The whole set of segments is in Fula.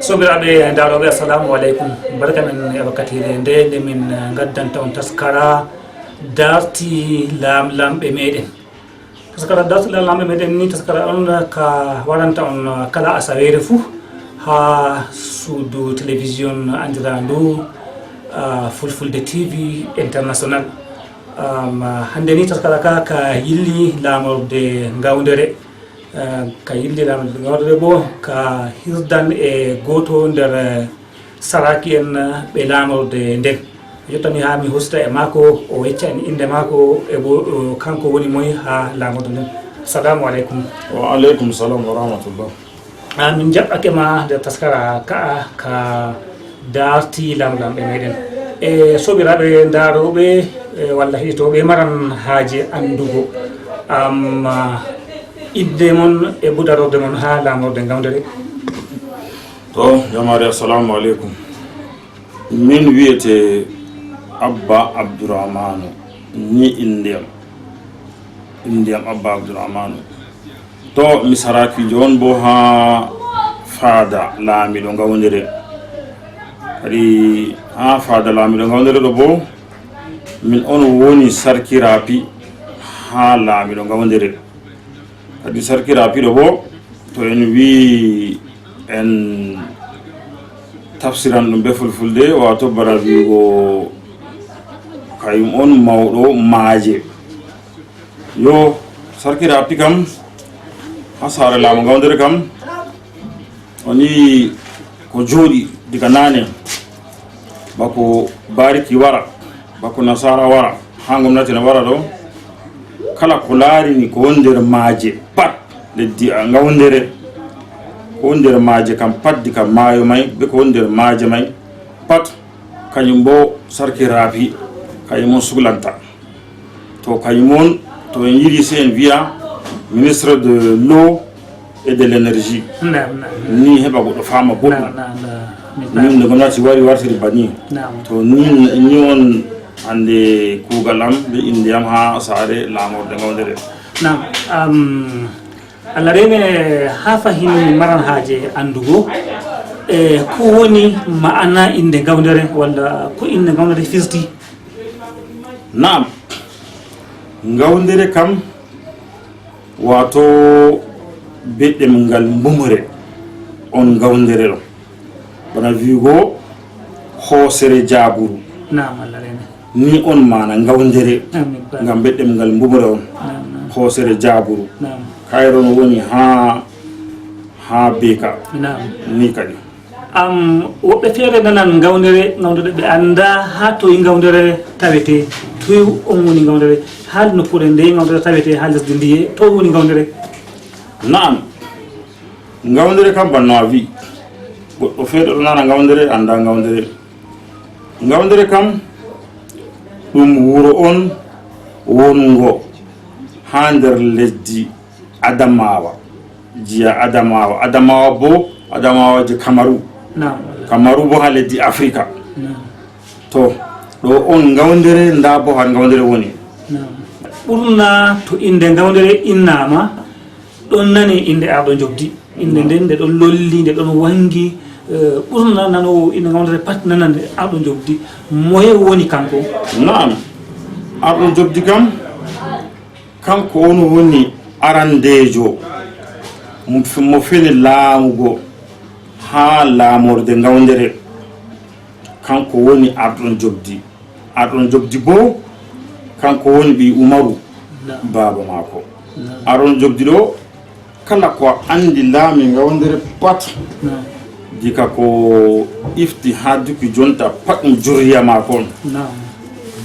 sobiraɓe daroɓe assalamu aleykum barka men e wakkatire nde min gaddanta on taskara darti lamɓe meɗen taskara darti lamɓe meɗen ni taskara on ka waranta on kala asawere fou ha suudu télévision andirandu fulfulde TV international hande ni taskara ka yilli lamorde Ngaoundere ka yilli lamorde Ngaoundere bo ka hirdan e goto nder saraki en ɓe lamorde nden yottami ha mi hosta e mako o weccani inde mako e bo kanko woni moy ha lamorde nden. Assalamu aleykum. Wa aleykum salam wa rahmatullah. Min jaɓɓake ma nder taskara ka darti lamlamɓe meɗen e sobiraɓe daroɓe walla hitoɓe maran haaje andugo idde mon e budarorde mon ha lamorde Ngaoundere. To jamare assalamu aleykum, min wiyete Abba Abdourahmanu ni indiyam Abba Abdourahmanu. To mi sarakijo on bo ha fada laamiɗo Ngaoundere. Kadi ha fada laamiɗo Ngaoundere ɗo bo min on woni sarkirapi ha laamiɗo Ngaoundere. Kadi sarkirapi ɗo bo to en wi en tafsiran ɗum be fulfulde wato bara wigo kayum on mawɗo maaje. Yo sarkirapi kam ha sare laamu Ngaoundere kam oni ko jooɗi diga nane bako bariki wara bako nasara wara ha gomnati ne wara ɗo kala ko laarini ko won nder maaje pat leddi Ngaoundere ko won nder maaje kam pat diga maayo may be ko won nder maaje may pat kañum bo sarkirapi kañum on suglanta. To kañum on to en yiri se en wiya ministre de l'eau et de l'énergie ni heɓa goɗɗo fama boɗɗum min nde gomnati wari wartiri banni to ni on hande kuugal am ɓe indiyam ha saare laamorde Ngaoundere. Allah reme ha fahin maran haaje andugo ko woni ma'ana inde Ngaoundere walla ko inde Ngaoundere fisti. Naam, Ngaoundere kam wato beɗemgal mbumre on Ngaoundere ɗo bana wigo hoosere jaburu ni on mana Ngaoundere ngam beɗemgal mbumre on hoosere jaburu kayron woni ha beka ni kadi woɓɓe feere nanan Ngaoundere ɓe anda ha toye Ngaoundere tawete toye on woni Ngaoundere ha nokkure nde Ngaoundere tawete ha lesdi ndiye to woni Ngaoundere. Naam, Ngaoundere kam banno a wi goɗɗo feere ɗo nana Ngaoundere anda Ngaoundere. Ngaoundere kam ɗum wuro on wongo ha nder lesdi Adamawa, jiya Adamawa bo Adamawa je Kamaru bo ha leddi Afrika. To ɗo on Ngaoundere nda bo ha Ngaoundere woni. Ɓurna to inde Ngaoundere innama ɗon nani inde arɗo jogdi inde nden nde ɗon lolli nde ɗon wangi ɓurna nanowo inde Ngaoundere pat nanande arɗo jogdi moye woni kanko. Naam, arɗo jogdi kam kanko on woni arandejo mo fini laamugo ha laamorde Ngaoundere kanko woni arɗon jogdi bo kanko woni ɓi Umaru baba mako. Arɗon jogdi ɗo kala ko andi laami Ngaoundere pat dika ko ifti ha duki jonta pat ɗum juriya mako on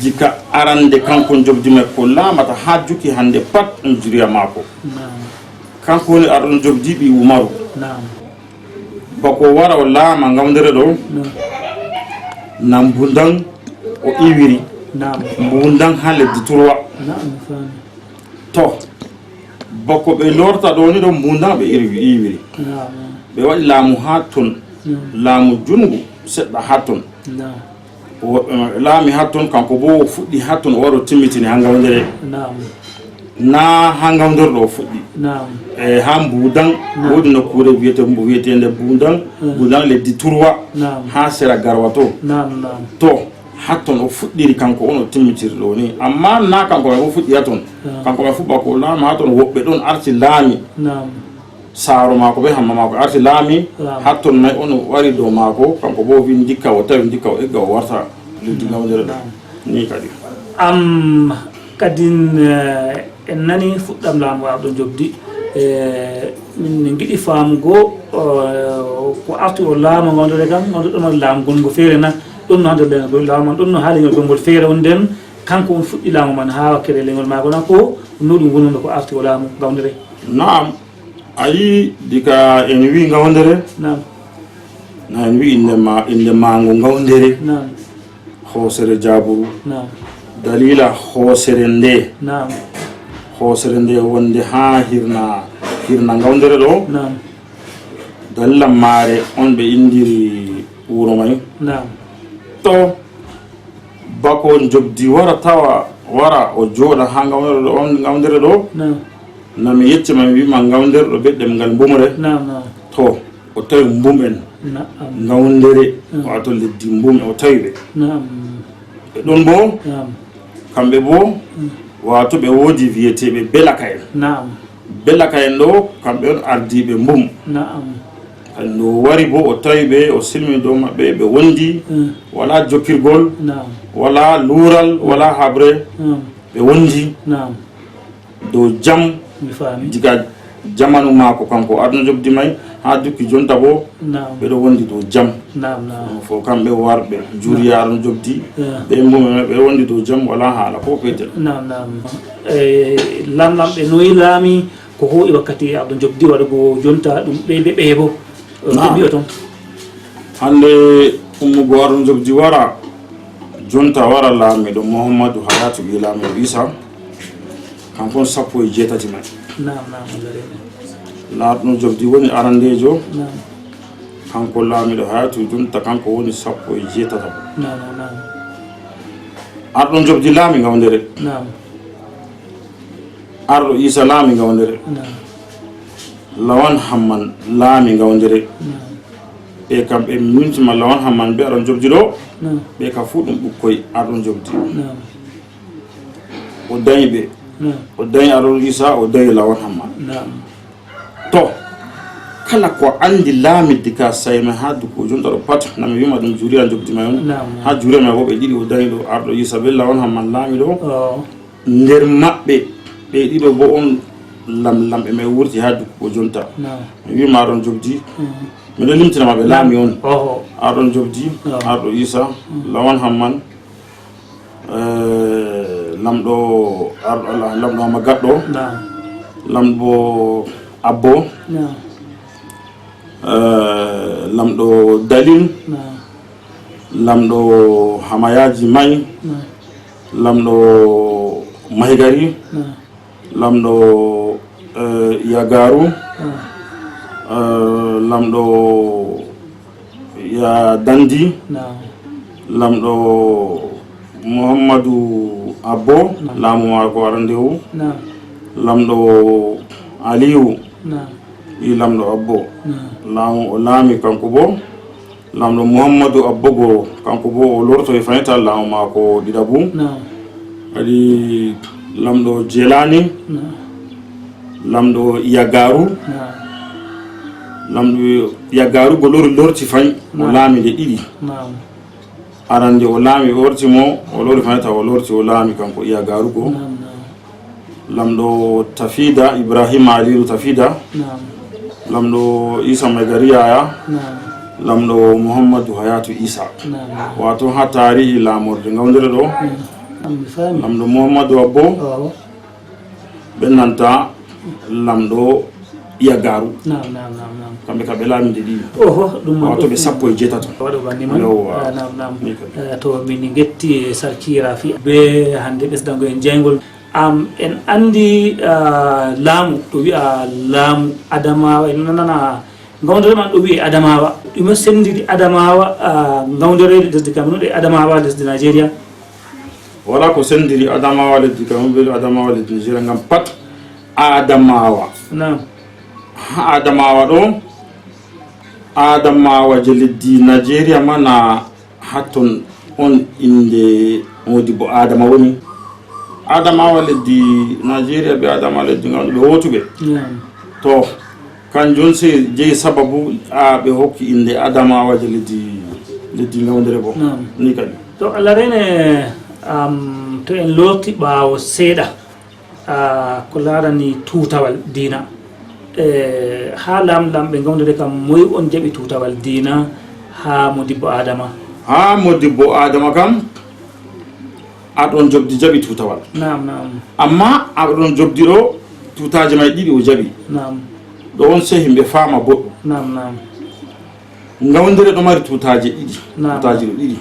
dika arande kanko jogdi me ko laamata ha duki hande pat ɗum juriya mako kanko woni arɗon jogdi ɓi Umaru bako wara o laama Ngaoundere ɗo na mbundan o iwiri mbundan ha leddi Turwa. To bako ɓe lorta ɗo ni ɗo mbundan ɓe iwiri ɓe waɗi laamu ha ton laamu jungu seɗɗa ha ton woɓɓe maɓɓe laami ha ton kanko bo fuɗɗi ha ton o waro timmitini ha Ngaoundere na ha Ngaoundere ɗo fuɗɗi ha Mbudan wodi nokkure wiyetende Mbudan leddi Turwa ha sera Garwa to hatton o fuɗɗiri kanko on o timmitiri ɗo ni amma na kanko o fuɗɗi haton kanko ɓe fuɗɗa ko laami haton woɓɓe ɗon arti laami saaro mako be hamma mako arti laami hatton nay on wari dow mako kanko bo wi ndikka o tawi ndikka o egga o warta leddi Ngaoundere ɗo ni kadi kadin en nani fuɗɗam laamu waɗo jobdi min giɗi faamugo ko arti o laamu Ngaoundere kam ɗon laamu gongo feere na ɗon no hande leñol laamu man ɗon no haalingol gongol feere on nden kanko on fuɗɗi laamu man ha wakkere leñol maako na ko no ɗum wonno ko arti o laamu Ngaoundere naam ayi dika en wi Ngaoundere naam na en wi inde maango Ngaoundere hoosere Jaaburu dalila hoosere nde wonde ha hirna Ngaoundere ɗo dalila maare on ɓe indiri wuro may to bako jobdi wara o jooɗa ha Ngaoundere ɗo nami yeccima mi wima Ngaoundere ɗo be ɗemngal mbumre to o tawi mbum en Ngaoundere wato leddi mbum o tawi ɓe ɗon bo kamɓe bo wato ɓe woodi wiyeteɓe belaka en ɗo kamɓe on ardiɓe mbum no wari bo o tawi ɓe o silmi dow maɓɓe ɓe wondi wala jokkirgol wala luural wala habre ɓe wondi dow jam diga jamanu maako kanko adno jobdi may ha dukki jonta bo ɓeɗo wondi dow jam fo kamɓe warɓe juriyaarno jobdi ɓe mbume ɓe wondi dow jam wala haala ko petel lamlamɓe noyi laami ko hoƴi wakkati adno jobdi waɗugo jonta ɗum ɓe bo mbiyo toon hande ummugo adno jobdi wara jonta wara laamiɗo Mouhamadou Hayatou ɓi laamiɗo Issa kankon 17 men laatno jobdi woni arandejo kanko laamiɗo Hayatou jonta kanko woni 17 arɗon jobdi laami Ngaoundere arɗo Issa laami Ngaoundere Lawan Hamman laami Ngaoundere ɓe kam ɓe mintima Lawan Hamman be aɗon jobdi ɗo ɓe ka fuu ɗum ɓukkoye arɗon jobdi o dañi ɓe o dañi aɗon Issa o dañi Lawan Hamman to kala ko andi laamidde ka sayma ha duko jonta ɗo pat nami wima ɗum juriya jobdi may on ha juriya may bo ɓe ɗiɗi o dañi ɗo arɗo Issa be Lawan Hamman laami ɗo nder maɓɓe ɓe ɗiɗo bo on lamɓe may wurti ha duko jonta mi wima aɗon jobdi miɗo limtinama ɓe laami on aɗon jobdi arɗo Issa Lawan Hamman lamɗo ama gaɗɗo lamɗo Abbo lamɗo Dalil lamɗo Hamayaji May lamɗo Mahigari lamɗo Yagaru lamɗo ya Dandi lamɗo Mouhamadou Abbo laamu mako arandewu lamɗo Aliou i lamɗo Abbo laamu o laami kanko bo lamɗo Mouhamadou Abbo go kanko bo o lorto e fanita laamu mako ɗiɗaɓu kadi lamɗo Jelani lamɗo Yagaru lamɗo Yagaru go lorti fayi o laami nde ɗiɗi arande o laami ortimo o lori fanita o lorti o laami kanko Yagaru go lamɗo Tafida Ibrahima Aliru Tafida lamɗo Issa Maigari Yaya lamɗo Mouhamadou Hayatou Issa wato ha tarihi laamorde Ngaoundere ɗo lamɗo Mouhamadou Abbo ɓe nanta lamɗo Yagaru kamɓe ka ɓe laamide ɗi wato ɓe 17 waɗo bannima to min getti sarkira fi be hande ɓesdango en jeygol en andi laamu ɗo wiya laamu Adamawa en nana Ngaoundere man ɗo wiye Adamawa ɗume sendiri Adamawa Ngaoundere lesdi Cameroun e Adamawa lesdi Nigeria wala ko sendiri adamawa leddi kam be adamawa leddi Nigeria ngam pat adamawa adamawa do adamawa je leddi Nigeria mana haton on inde Modibo Adama woni adamawa leddi Nigeria be adama leddi ngam be wotube to kanjon se je sababu be hokki inde adamawa je leddi Ngaoundere bo ni kadi to Allah rene to en loti bawo seeda ko larani tutawal dina ha lamlamɓe Ngaoundere kam moy on jaɓi tutawal dina ha Modibo Adama kam aɗon jobdi jaɓi tutawal amma aɗon jobdi ɗo tutaje may ɗiɗi o jaɓi ɗo on se himɓe fama boɗɗum Ngaoundere ɗo mari tutaje ɗiɗi tutaji ɗo ɗiɗi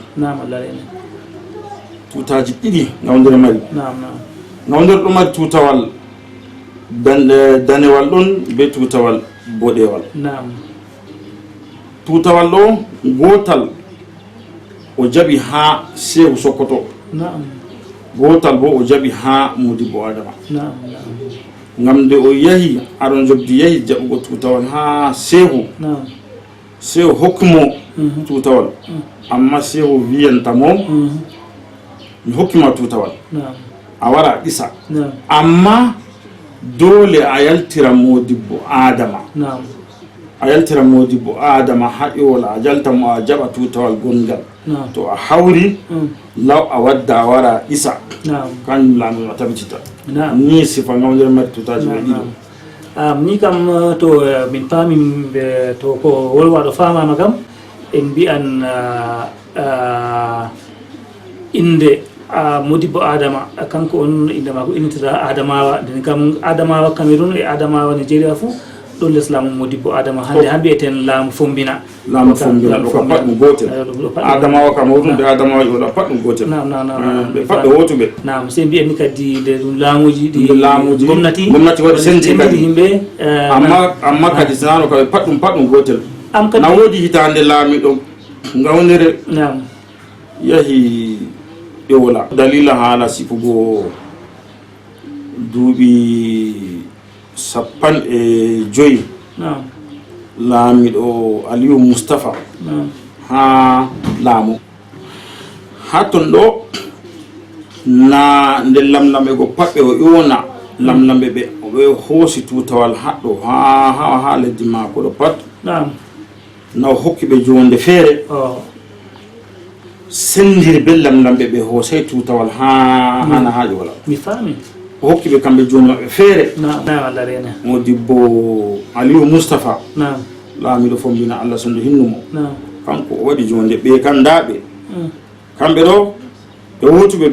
tutaji ɗiɗi Ngaoundere mari Ngaoundere ɗo mari tutawal danewal ɗon be tutawal boɗewal tutawal ɗo gotal o jaɓi ha Sehu Sokoto gotal bo o jaɓi ha Modibo Adama ngam nde o yahi aɗon jobdi yahi jaɓugo tutawal ha Sehu hokkimo tutawal amma Sehu wiyantamo mi hokkima tutawal a wara ɗisa amma dole a yaltira Modibo Adama haƴola a jaltamo a jaɓa tutawal gongal to a hawri law a wadda a wara ɗisa kan lamu a tabitita ni sifa Ngaoundere mari tutaji ɓe ɗiɗo ni kam to min paami to ko wolwaɗo famama kam en mbiyan inde Modibo Adama kanko on inde mako innitata Adamawa nden kam Adamawa Cameroun e Adamawa Nigeria fou ɗon leslamu Modibo Adama hande ha mbiyeten laamu fombina ɗo ka pat ɗum gotel Adamawa Cameroun ɓe Adamawa ɗo pat ɗum gotel ɓe pat ɓe wotuɓe se mbiyen ni kadi nde ɗum laamuji gomnati waɗi sendiri yimɓe amma kadi sinano kaɓe pat ɗum gotel na woodi hitande laamiɗo Ngaoundere yahi ƴewla dalila haala sifugo duuɓi 15 laamiɗo Aliou Moustapha ha Laamu ha ton ɗo na nde lamlamɓe go pat ɓe o ƴona lamlamɓe ɓe hoosi tutawal haɗɗo ha leddi maako ɗo pat na o hokki ɓe jonde feere sendiri be lamlamɓe ɓe hoosay tutawal hana ha ƴola mi faami o hokki ɓe kamɓe joni maɓɓe feere Modibo Aliou Moustapha laamiɗo fombina Allah sonde hinnumo kanko o waɗi jonde ɓe kandaɓe kamɓe ɗo ɓe wotuɓe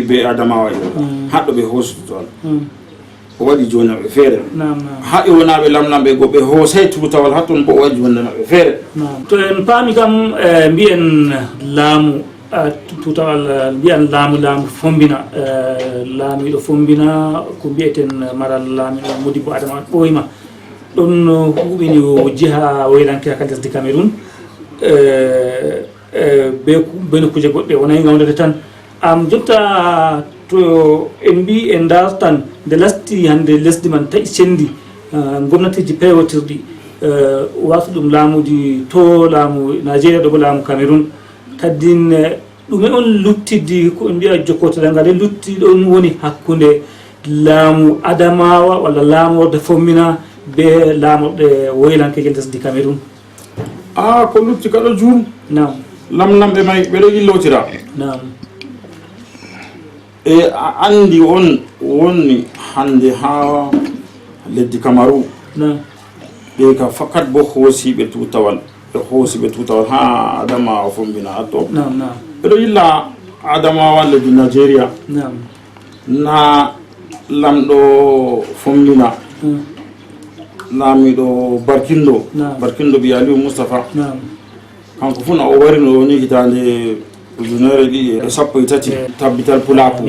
be Adamawa haɗɗo ɓe hoosi tutawal o waɗi joni maɓɓe feere ha ƴonaɓe lamlamɓe go ɓe hoosay tutawal hatton bo o waɗi jonde maɓɓe feere to en paami kam mbiyen laamu tutawal mbiyan laamu fombina laamiɗo fombina ko mbiyeten maral laamiɗo Modibo Adama ɓoyma ɗon huɓini o jiha woylanke haka lesdi Cameroun beno kuje goɗɗe wonayi Ngaoundere tan jotta to en mbi en dartan nde lasti hande lesdi man taƴi sendi gomnatiji pewotirɗi wasa ɗum laamuji to laamu Nigeria ɗo bo laamu Cameroun kadin ɗume on luttidi ko en mbiya jokkotoɗal ngal lutti ɗon woni hakkude laamu Adamawa walla laamorde fombina be laamorde woylankeje lesdi Cameroun ko lutti kaɗo juum lamlamɓe may ɓeɗo yillotira e a andi on wonni hande ha leddi Cameroun ɓe ka fakat bo hoosiɓe tutawal ha Adamawa fombina hatto ɓeɗo yilla Adamawa leddi Nigeria na lamɗo fombina laamiɗo barkindo ɓi Aliou Moustapha kanko fu na o warino woni hitande ujunere ɗiɗi e 13 tabbital pulaku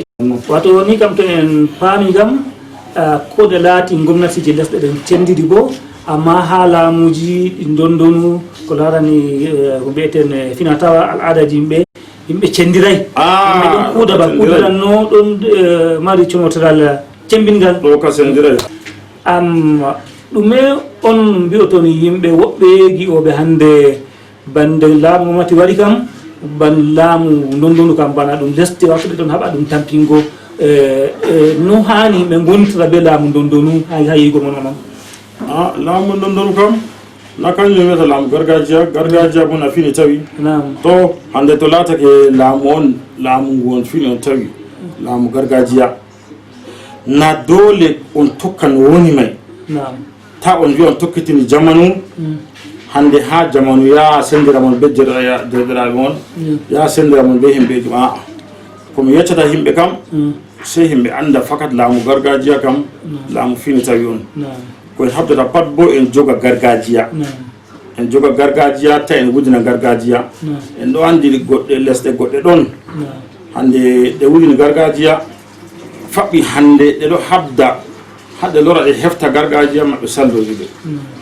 wato ni kam to en paami kam kode laati gomnatiji lesɗe ɗen cendidi bo amma ha laamuji ɗi dondonu ko larani ko mbiyeten finatawa al adaji yimɓe yimɓe cendiray yimɓe ɗon kuuda ba kuudaranno ɗon mari comotoral cembingal ɗo ka sendiray ɗume on mbiyoton yimɓe woɓɓe gi'oɓe hannde bande laamu mati waɗi kam ban laamu ndondonu kam bana ɗum lesdi waktuɓe ɗon haɓa ɗum tampingo no hani yimɓe gontira be laamu ndondonu ha yigo mon onon laamu ndondonu kam na kañum wiyata laamu gargajiya bo na fini tawi to hande to laatake laamu on laamu ngu on fini on tawi laamu gargajiya na dole on tokka no woni may ta on wiya on tokkitini jamanu hande ha jamanu ya sendira mon be derɗiraɓe on ya sendira mon be himɓeji aa komi yeccata yimɓe kam sey yimɓe anda fakat laamu gargajiya kam laamu fini tawi on koye habdata pat bo en joga gargajiya en joga gargajiya ta en wujina gargajiya en ɗo andi goɗɗe lesɗe goɗɗe ɗon hande ɗe wujini gargajiya faɓɓi hande ɗe ɗo habda haɗe lora ɗe hefta gargajiya maɓɓe sallojiɓe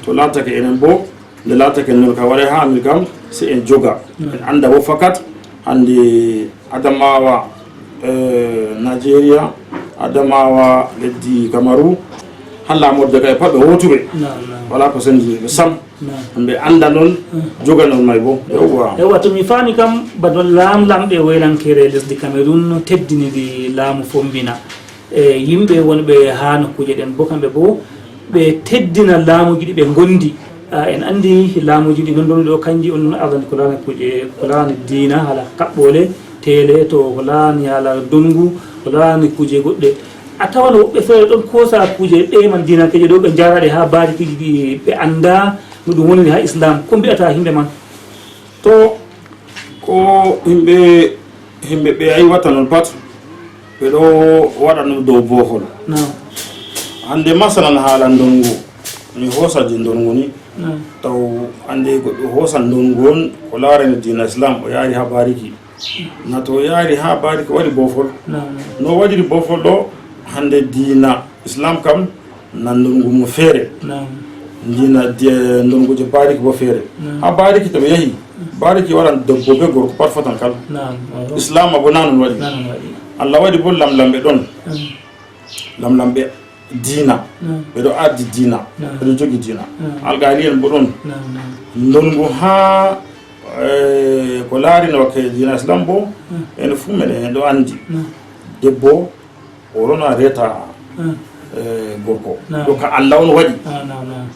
to laatake enen bo nde laatake non ka waɗa ha amin kam si en joga en anda bo fakat hande adamawa Nigeria adamawa leddi Cameroun ha laamorde kay pat ɓe wotuɓe wala ko sendiɓe sam ɓe anda noon joga noon may bo yewwa to mi faami kam bano lamɗe waylankere lesdi Cameroun teddiniɗi laamu fombina yimɓe wonɓe ha nokkuje ɗen bo kamɓe bo ɓe teddina laamuji ɗi ɓe gondi en andi laamuji ɗi nondonu ɗo kanji on ardani ko laani kuje ko laani diina haala kaɓɓole tele to ko laani haala dongu ko laani kuje goɗɗe a tawan woɓɓe feere ɗon kosa kuje ɗeman dinakeje ɗo ɓe jaraɗe ha barikiji ɗi ɓe anda no ɗum woniri ha islam ko mbiyata yimɓe man to ko yimɓe ɓe ayiwata noon pat ɓe ɗo waɗa ɗum dow bohol hande masalan haala ndongu mi hosaji ndongu ni taw ande goɗɗo hosan ndongu on ko larani dina islam o yaari ha bariki na to yaari ha bariki waɗi bofol no waɗiri bofol ɗo hande dina islam kam na ndongu mo feere dina ndonguji bariki bo feere ha bariki to ɓe yahi bariki waɗan debbo be gorko pat fotan kala islam abo nanon waɗi Allah waɗi bo lamlamɓe ɗon lamlamɓe diina ɓeɗo addi diina ɓeɗo jogi diina algali en bo ɗon ndongu ha ko laarino wakke diina islam bo ene fuu meɗen en ɗo andi debbo orona reta gorko ɗo ka Allah on waɗi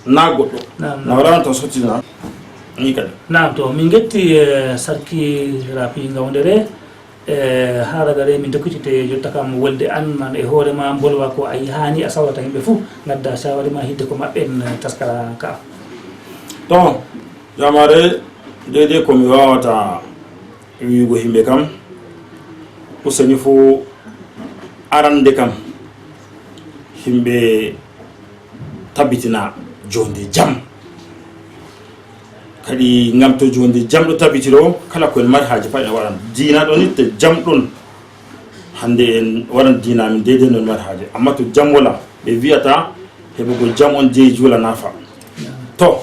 na goɗɗo na waɗano to sottina ni kadi nam to min getti sarki rapi Ngaoundere haragare min dokkitite jotta kam wolde an man e hoorema bolwa ko ayi hani a sawata yimɓe fuu gadda sawari ma hidde ko maɓɓen taskara ka to jamare deydey komi wawata wiigo yimɓe kam useni fo arande kam yimɓe tabitina jonde jam kadi ngam to jonde jam ɗo tabitiro kala ko en mari haaji pat en waɗan diina ɗo ni to jam ɗon hande en waɗan diina min deydey non mari haaji amma to jam wala ɓe wiyata heɓugo jam on jeyi juula nafa to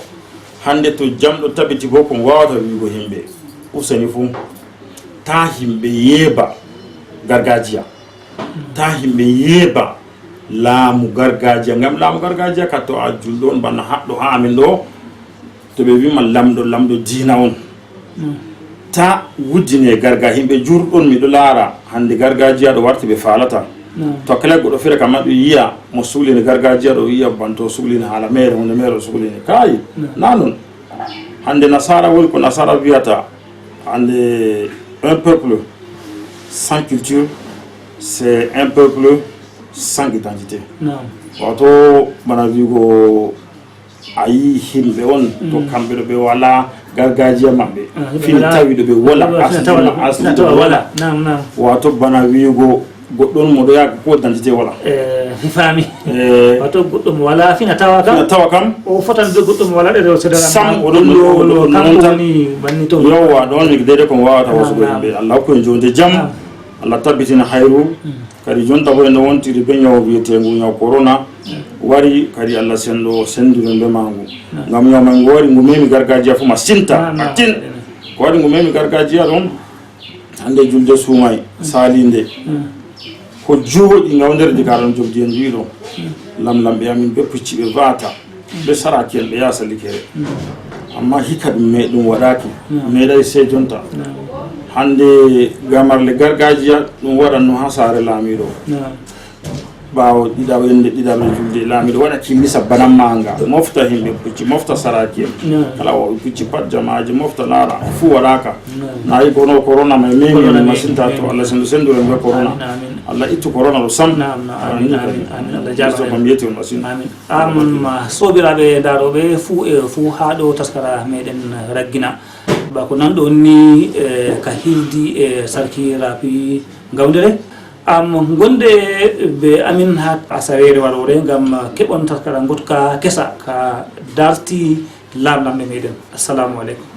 hande to jam ɗo tabiti bo komi wawata wiigo yimɓe useni fuu ta yimɓe yeeba gargajiya ta yimɓe yeeba laamu gargajiya ngam laamu gargajiya ka to a julɗo on banno haɗɗo ha amin ɗo to ɓe wima lamɗo diina on ta wuddine garga yimɓe jurɗon miɗo laara hande gargajiya ɗo warti ɓe falata to kala goɗɗo feere kam ɗo yiya mo suhlini gargajiya ɗo yiya banto suhlini haala mere hunde mere o suhlini kayi na non hande nasara woni ko nasara wiyata hande un peuple sans culture c'est un peuple sans identité wato bana wigo ayi himɓe on to kamɓe ɗo ɓe wala gargajiya maɓɓe fini tawi ɗo ɓe wala aswala wato bana wigo goɗɗon moɗo yaga ko identité wala mi faami wato goɗɗo mo wala fina tawa kam o fotan de goɗɗo mo wala ɗe rew sedara sam oɗon kankoni banni to yowa ɗon mi deydey komi wawata hosugo yimɓe Allah hokku en jonde jam Allah tabbitina hayru kadi jonta bo en wontiri be ñaw wiyetegu ñaw corona wari kadi Allah senɗo sendiro be mangu ngam ñaw man wari ngu memi gargajiya fu ma sinta matin ko waɗi ngu memi gargajiya ɗon hande julde suumay salinde ko juuɗi Ngaoundere jikaron jogdi en wiiɗo lamlamɓe amin ɓe pucci ɓe vata ɓe saraki en ɓe yaasa likere amma hikka ɗum meɗum waɗaki meeɗay se jonta hande gamarle gargajiya ɗum waɗanno ha saare laamiɗo ɓawo ɗiɗaɓe julde laamiɗo waɗa kimmisa banammaga mofta himɓe pucci mofta saraki en kala woɓe pucci pat jamaji mofta laara fuu waɗaka nayi kono corona may memini masinta to Allah senduren ɓe corona Allah ittu corona ɗo sam Allah jarama mbiyete on masin sobiraɓe daroɓe fuu ha ɗo taskara meɗen raggina bako nanɗo ni ka hildi e sarki raafi Ngaoundere gonde be amin ha asawere warore gam keɓon taskara gotka kesa ka darti lamlamɓe meɗen. Assalamu aleykum.